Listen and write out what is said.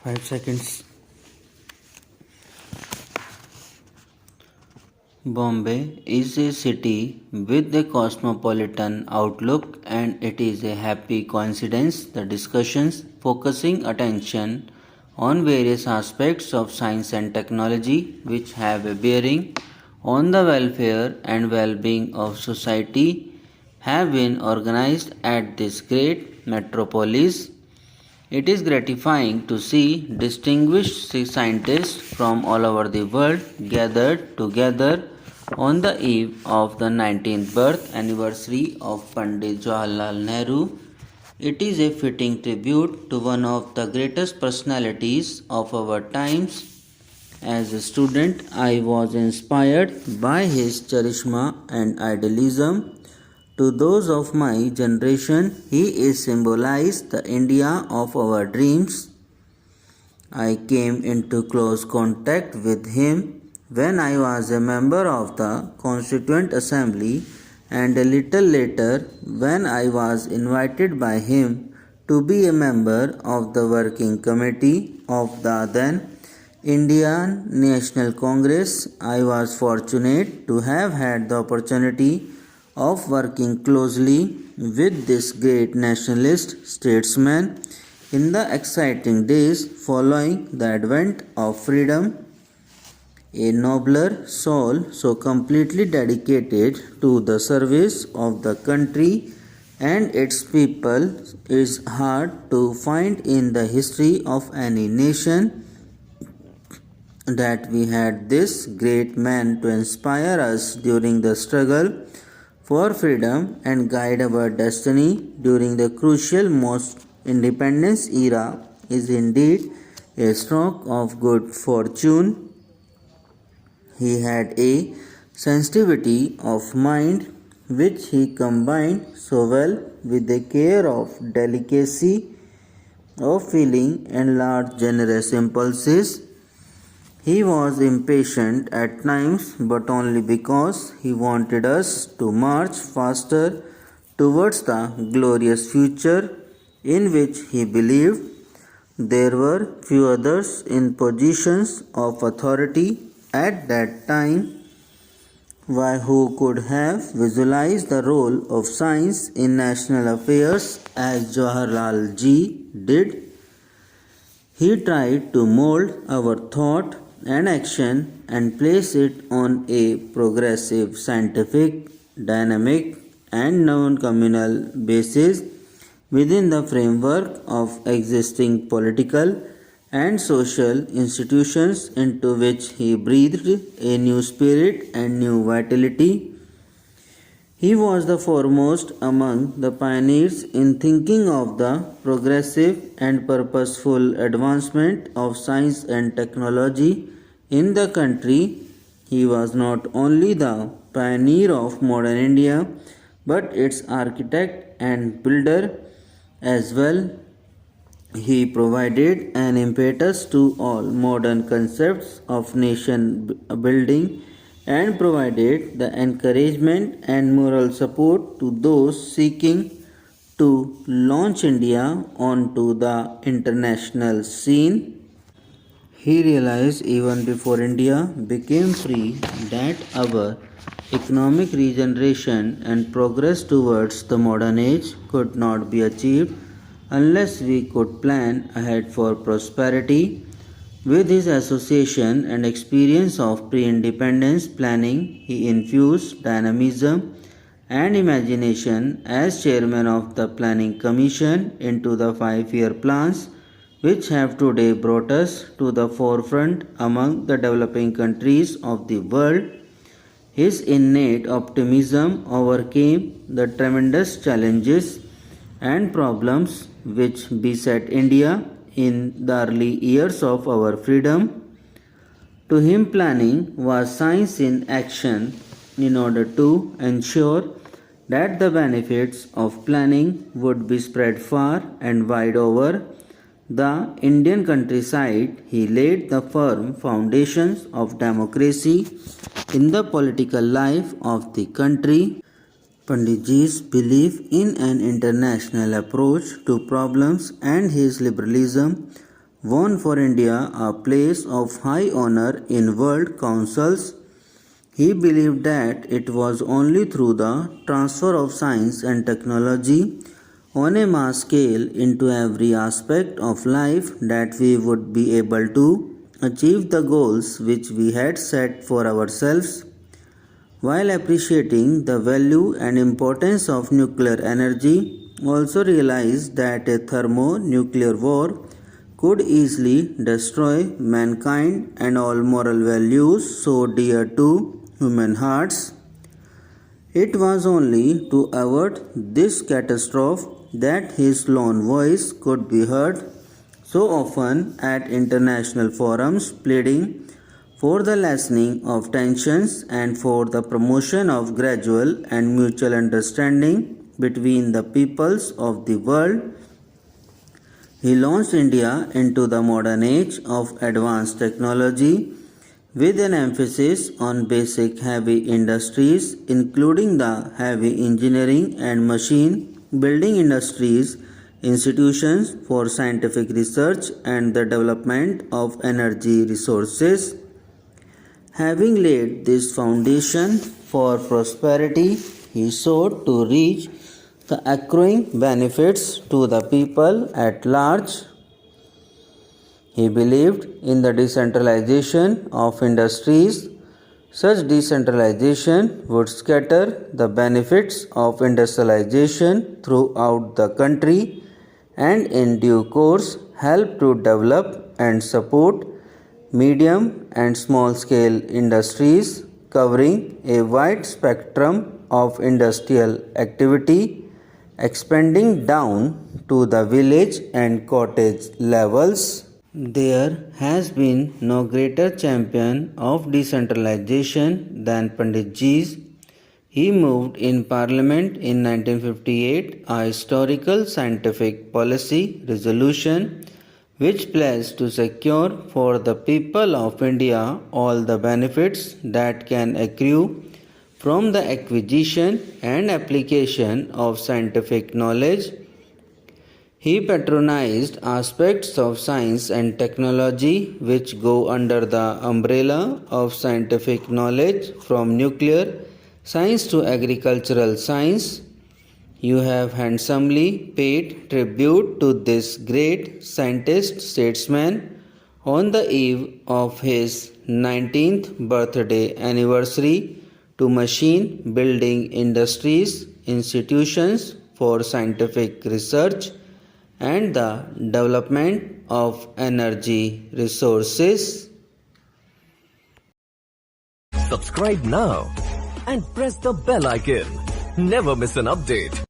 5 seconds. Bombay is a city with a cosmopolitan outlook, and it is a happy coincidence the discussions focusing attention on various aspects of science and technology which have a bearing on the welfare and well-being of society have been organized at this great metropolis. It is gratifying to see distinguished scientists from all over the world gathered together on the eve of the 19th birth anniversary of Pandit Jawaharlal Nehru. It is a fitting tribute to one of the greatest personalities of our times. As a student, I was inspired by his charisma and idealism. To those of my generation, he is symbolized the India of our dreams. I came into close contact with him when I was a member of the Constituent Assembly, and a little later when I was invited by him to be a member of the working committee of the then Indian National Congress. I was fortunate to have had the opportunity of working closely with this great nationalist statesman in the exciting days following the advent of freedom. A nobler soul so completely dedicated to the service of the country and its people is hard to find in the history of any nation. That we had this great man to inspire us during the struggle for freedom and guide our destiny during the crucial most independence era is indeed a stroke of good fortune. He had a sensitivity of mind which he combined so well with a care of delicacy of feeling and large generous impulses. He was impatient at times, but only because he wanted us to march faster towards the glorious future in which he believed. There were few others in positions of authority at that time who could have visualized the role of science in national affairs as Jawaharlal ji did. He tried to mold our thought and action and place it on a progressive, scientific, dynamic, and non-communal basis within the framework of existing political and social institutions into which he breathed a new spirit and new vitality. He was the foremost among the pioneers in thinking of the progressive and purposeful advancement of science and technology in the country. He was not only the pioneer of modern India, but its architect and builder as well. He provided an impetus to all modern concepts of nation building and provided the encouragement and moral support to those seeking to launch India onto the international scene. He realized even before India became free that our economic regeneration and progress towards the modern age could not be achieved unless we could plan ahead for prosperity. With his association and experience of pre-independence planning, he infused dynamism and imagination as chairman of the Planning Commission into the 5-year plans which have today brought us to the forefront among the developing countries of the world. His innate optimism overcame the tremendous challenges and problems which beset India in the early years of our freedom. To him, planning was science in action in order to ensure that the benefits of planning would be spread far and wide over the Indian countryside. He laid the firm foundations of democracy in the political life of the country. Panditji's belief in an international approach to problems and his liberalism won for India a place of high honor in world councils. He believed that it was only through the transfer of science and technology on a mass scale into every aspect of life that we would be able to achieve the goals which we had set for ourselves. While appreciating the value and importance of nuclear energy, also realized that a thermonuclear war could easily destroy mankind and all moral values so dear to human hearts. It was only to avert this catastrophe that his lone voice could be heard so often at international forums pleading for the lessening of tensions and for the promotion of gradual and mutual understanding between the peoples of the world. He launched India into the modern age of advanced technology with an emphasis on basic heavy industries, including the heavy engineering and machine building industries, institutions for scientific research, and the development of energy resources. Having laid this foundation for prosperity, he sought to reach the accruing benefits to the people at large. He believed in the decentralization of industries. Such decentralization would scatter the benefits of industrialization throughout the country and in due course help to develop and support medium and small scale industries covering a wide spectrum of industrial activity expanding down to the village and cottage levels. There has been no greater champion of decentralization than Pandit Ji. He moved in Parliament in 1958 a historical scientific policy resolution which pledged to secure for the people of India all the benefits that can accrue from the acquisition and application of scientific knowledge. He patronized aspects of science and technology which go under the umbrella of scientific knowledge from nuclear science to agricultural science. You have handsomely paid tribute to this great scientist statesman on the eve of his 19th birthday anniversary to machine building industries, institutions for scientific research, and the development of energy resources. Subscribe now and press the bell icon. Never miss an update.